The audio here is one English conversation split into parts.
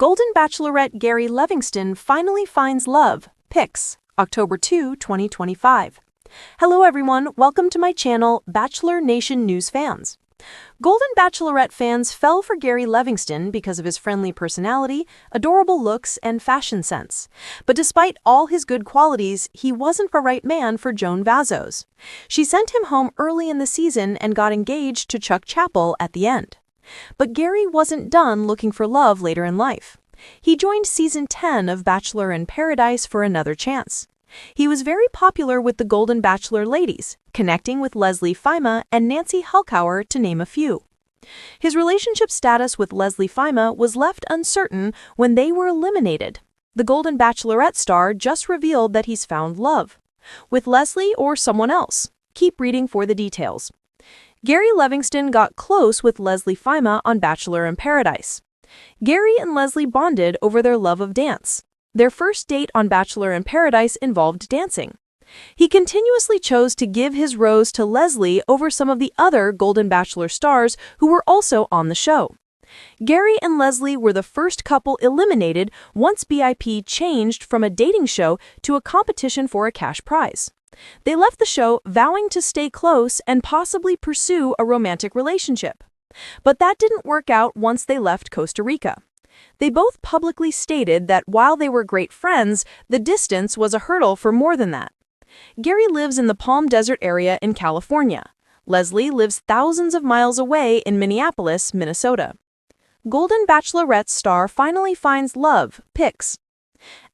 Golden Bachelorette Gary Levingston finally finds love. Pics, October 2, 2025. Hello everyone, welcome to my channel, Bachelor Nation News fans. Golden Bachelorette fans fell for Gary Levingston because of his friendly personality, adorable looks, and fashion sense. But despite all his good qualities, he wasn't the right man for Joan Vazos. She sent him home early in the season and got engaged to Chuck Chappell at the end. But Gary wasn't done looking for love later in life. He joined season 10 of Bachelor in Paradise for another chance. He was very popular with the Golden Bachelor ladies, connecting with Leslie Fima and Nancy Helkauer to name a few. His relationship status with Leslie Fima was left uncertain when they were eliminated. The Golden Bachelorette star just revealed that he's found love. With Leslie or someone else? Keep reading for the details. Gary Levingston got close with Leslie Fima on Bachelor in Paradise. Gary and Leslie bonded over their love of dance. Their first date on Bachelor in Paradise involved dancing. He continuously chose to give his rose to Leslie over some of the other Golden Bachelor stars who were also on the show. Gary and Leslie were the first couple eliminated once BIP changed from a dating show to a competition for a cash prize. They left the show vowing to stay close and possibly pursue a romantic relationship. But that didn't work out once they left Costa Rica. They both publicly stated that while they were great friends, the distance was a hurdle for more than that. Gary lives in the Palm Desert area in California. Leslie lives thousands of miles away in Minneapolis, Minnesota. Golden Bachelorette star finally finds love. Pics.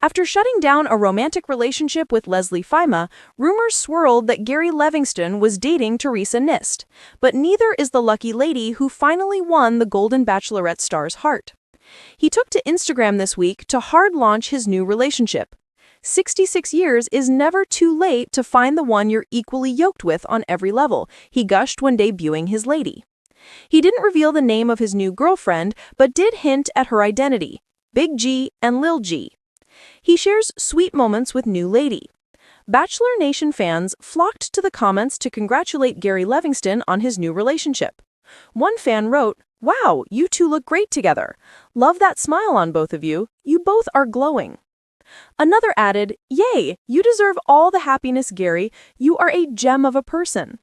After shutting down a romantic relationship with Leslie Fima, rumors swirled that Gary Levingston was dating Teresa Nist, but neither is the lucky lady who finally won the Golden Bachelorette star's heart. He took to Instagram this week to hard launch his new relationship. 66 years is never too late to find the one you're equally yoked with on every level, he gushed when debuting his lady. He didn't reveal the name of his new girlfriend, but did hint at her identity, Big G and Lil G. He shares sweet moments with new lady. Bachelor Nation fans flocked to the comments to congratulate Gary Levingston on his new relationship. One fan wrote, "Wow, you two look great together. Love that smile on both of you. You both are glowing." Another added, "Yay, you deserve all the happiness, Gary. You are a gem of a person."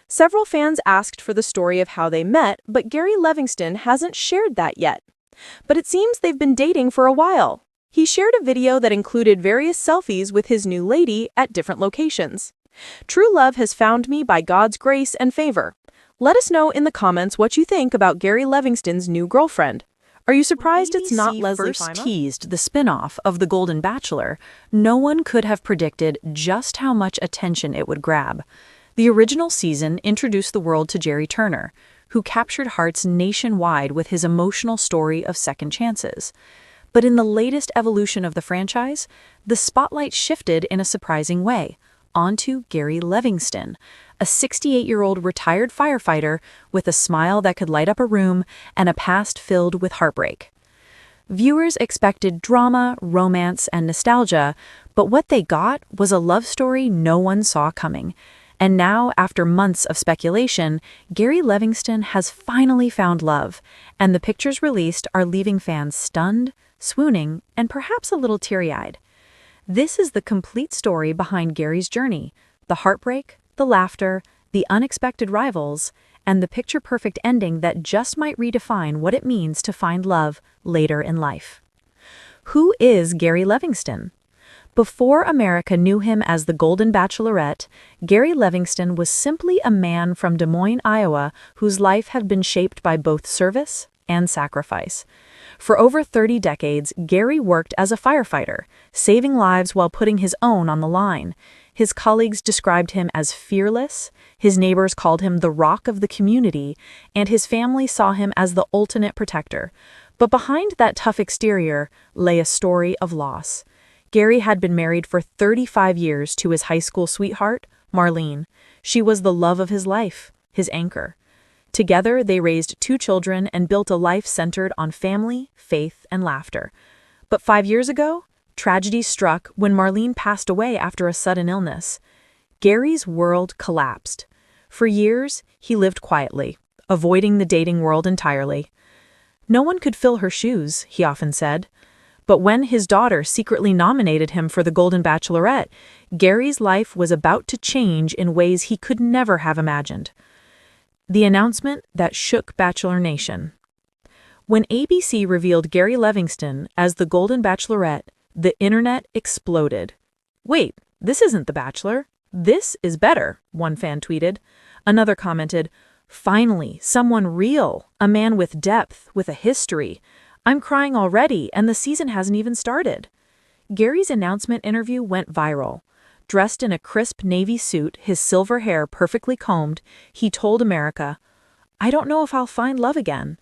Several fans asked for the story of how they met, but Gary Levingston hasn't shared that yet. But it seems they've been dating for a while. He shared a video that included various selfies with his new lady at different locations. "True love has found me by God's grace and favor." Let us know in the comments what you think about Gary Levingston's new girlfriend. Are you surprised it's not Leslie Fima? First teased the spin-off of The Golden Bachelor, no one could have predicted just how much attention it would grab. The original season introduced the world to Jerry Turner, who captured hearts nationwide with his emotional story of second chances. But in the latest evolution of the franchise, the spotlight shifted in a surprising way, onto Gary Levingston, a 68-year-old retired firefighter with a smile that could light up a room and a past filled with heartbreak. Viewers expected drama, romance, and nostalgia, but what they got was a love story no one saw coming. And now, after months of speculation, Gary Levingston has finally found love, and the pictures released are leaving fans stunned, swooning, and perhaps a little teary-eyed. This is the complete story behind Gary's journey, the heartbreak, the laughter, the unexpected rivals, and the picture-perfect ending that just might redefine what it means to find love later in life. Who is Gary Levingston? Before America knew him as the Golden Bachelorette, Gary Levingston was simply a man from Des Moines, Iowa, whose life had been shaped by both service and sacrifice. For over 30 decades, Gary worked as a firefighter, saving lives while putting his own on the line. His colleagues described him as fearless, his neighbors called him the rock of the community, and his family saw him as the ultimate protector. But behind that tough exterior lay a story of loss. Gary had been married for 35 years to his high school sweetheart, Marlene. She was the love of his life, his anchor. Together, they raised 2 children and built a life centered on family, faith, and laughter. But 5 years ago, tragedy struck when Marlene passed away after a sudden illness. Gary's world collapsed. For years, he lived quietly, avoiding the dating world entirely. No one could fill her shoes, he often said. But when his daughter secretly nominated him for the Golden Bachelorette, Gary's life was about to change in ways he could never have imagined. The announcement that shook Bachelor Nation. When ABC revealed Gary Levingston as the Golden Bachelorette, the internet exploded. "Wait, this isn't The Bachelor. This is better," one fan tweeted. Another commented, "Finally, someone real, a man with depth, with a history. I'm crying already, and the season hasn't even started." Gary's announcement interview went viral. Dressed in a crisp navy suit, his silver hair perfectly combed, he told America, "I don't know if I'll find love again.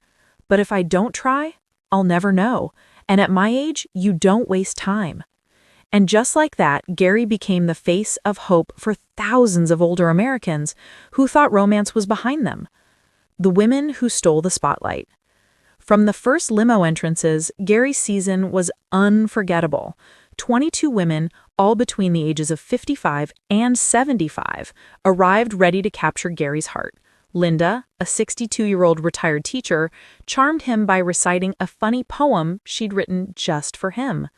But if I don't try, I'll never know. And at my age, you don't waste time." And just like that, Gary became the face of hope for thousands of older Americans who thought romance was behind them. The women who stole the spotlight. From the first limo entrances, Gary's season was unforgettable. 22 women, all between the ages of 55 and 75, arrived ready to capture Gary's heart. Linda, a 62-year-old retired teacher, charmed him by reciting a funny poem she'd written just for him.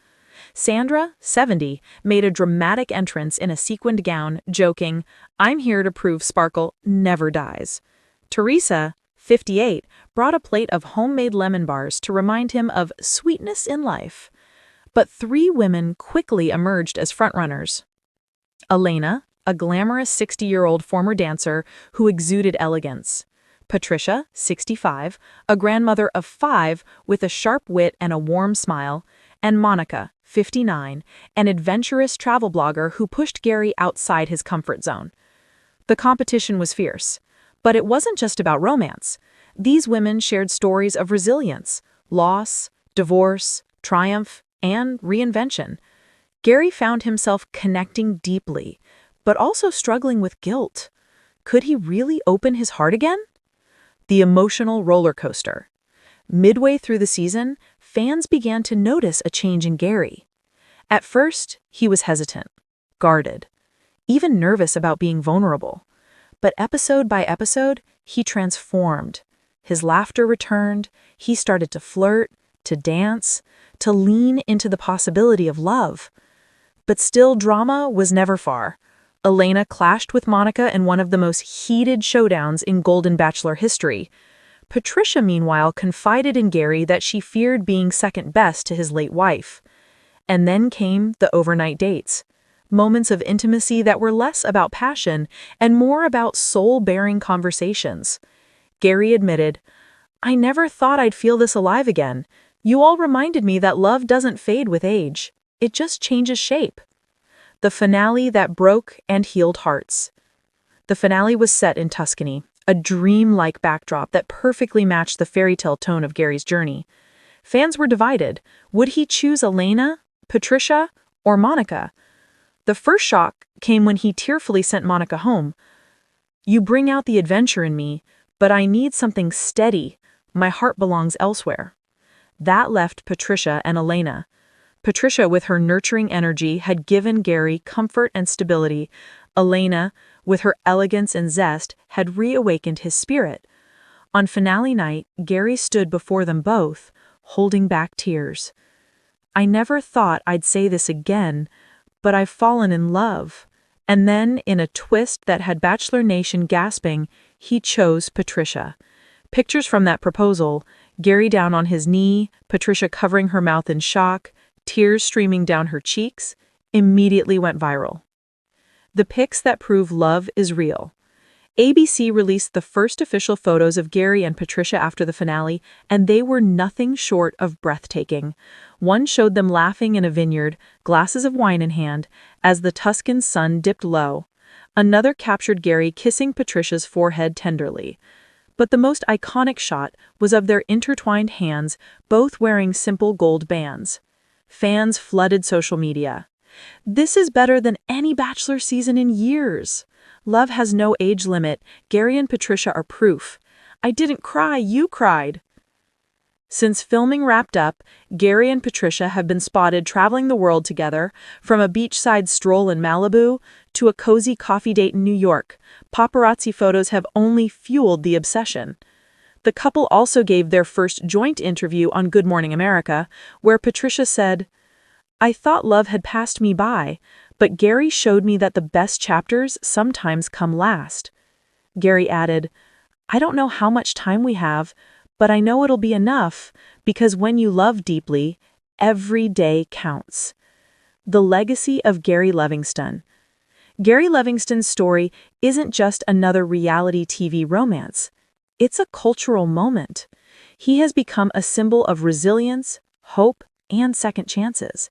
Sandra, 70, made a dramatic entrance in a sequined gown, joking, "I'm here to prove sparkle never dies." Teresa, 58, brought a plate of homemade lemon bars to remind him of sweetness in life. But 3 women quickly emerged as frontrunners. Elena, a glamorous 60-year-old former dancer who exuded elegance. Patricia, 65, a grandmother of 5 with a sharp wit and a warm smile. And Monica, 59, an adventurous travel blogger who pushed Gary outside his comfort zone. The competition was fierce. But it wasn't just about romance. These women shared stories of resilience, loss, divorce, triumph, and reinvention. Gary found himself connecting deeply, but also struggling with guilt. Could he really open his heart again? The emotional roller coaster. Midway through the season, fans began to notice a change in Gary. At first, he was hesitant, guarded, even nervous about being vulnerable. But episode by episode, he transformed. His laughter returned, he started to flirt, to dance, to lean into the possibility of love. But still, drama was never far. Elena clashed with Monica in one of the most heated showdowns in Golden Bachelor history. Patricia, meanwhile, confided in Gary that she feared being second best to his late wife. And then came the overnight dates. Moments of intimacy that were less about passion and more about soul-bearing conversations. Gary admitted, "I never thought I'd feel this alive again. You all reminded me that love doesn't fade with age. It just changes shape." The finale that broke and healed hearts. The finale was set in Tuscany, a dreamlike backdrop that perfectly matched the fairytale tone of Gary's journey. Fans were divided. Would he choose Elena, Patricia, or Monica? The first shock came when he tearfully sent Monica home. "You bring out the adventure in me, but I need something steady. My heart belongs elsewhere." That left Patricia and Elena. Patricia, with her nurturing energy, had given Gary comfort and stability. Elena, with her elegance and zest, had reawakened his spirit. On finale night, Gary stood before them both, holding back tears. "I never thought I'd say this again, but I've fallen in love." And then, in a twist that had Bachelor Nation gasping, he chose Patricia. Pictures from that proposal, Gary down on his knee, Patricia covering her mouth in shock, tears streaming down her cheeks, immediately went viral. The pics that prove love is real. ABC released the first official photos of Gary and Patricia after the finale, and they were nothing short of breathtaking. One showed them laughing in a vineyard, glasses of wine in hand, as the Tuscan sun dipped low. Another captured Gary kissing Patricia's forehead tenderly. But the most iconic shot was of their intertwined hands, both wearing simple gold bands. Fans flooded social media. "This is better than any Bachelor season in years. Love has no age limit. Gary and Patricia are proof. I didn't cry, you cried." Since filming wrapped up, Gary and Patricia have been spotted traveling the world together, from a beachside stroll in Malibu to a cozy coffee date in New York. Paparazzi photos have only fueled the obsession. The couple also gave their first joint interview on Good Morning America, where Patricia said, "I thought love had passed me by, but Gary showed me that the best chapters sometimes come last." Gary added, "I don't know how much time we have, but I know it'll be enough, because when you love deeply, every day counts." The legacy of Gary Levingston. Gary Levingston's story isn't just another reality TV romance. It's a cultural moment. He has become a symbol of resilience, hope, and second chances.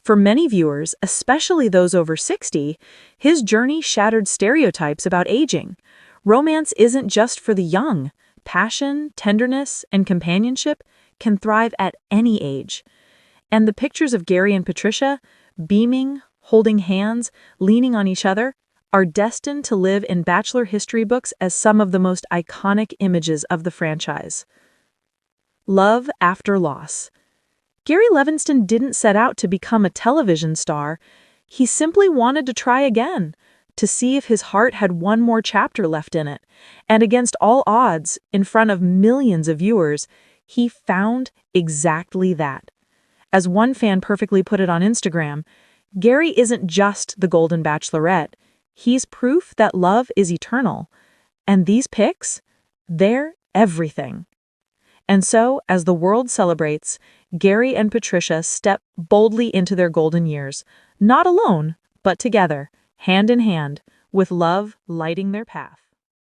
For many viewers, especially those over 60, his journey shattered stereotypes about aging. Romance isn't just for the young. Passion, tenderness, and companionship can thrive at any age. And the pictures of Gary and Patricia, beaming, holding hands, leaning on each other, are destined to live in Bachelor history books as some of the most iconic images of the franchise. Love after loss. Gary Levingston didn't set out to become a television star. He simply wanted to try again, to see if his heart had one more chapter left in it. And against all odds, in front of millions of viewers, he found exactly that. As one fan perfectly put it on Instagram, Gary isn't just the Golden Bachelorette. He's proof that love is eternal. And these pics, they're everything. And so, as the world celebrates, Gary and Patricia step boldly into their golden years, not alone, but together, hand in hand, with love lighting their path.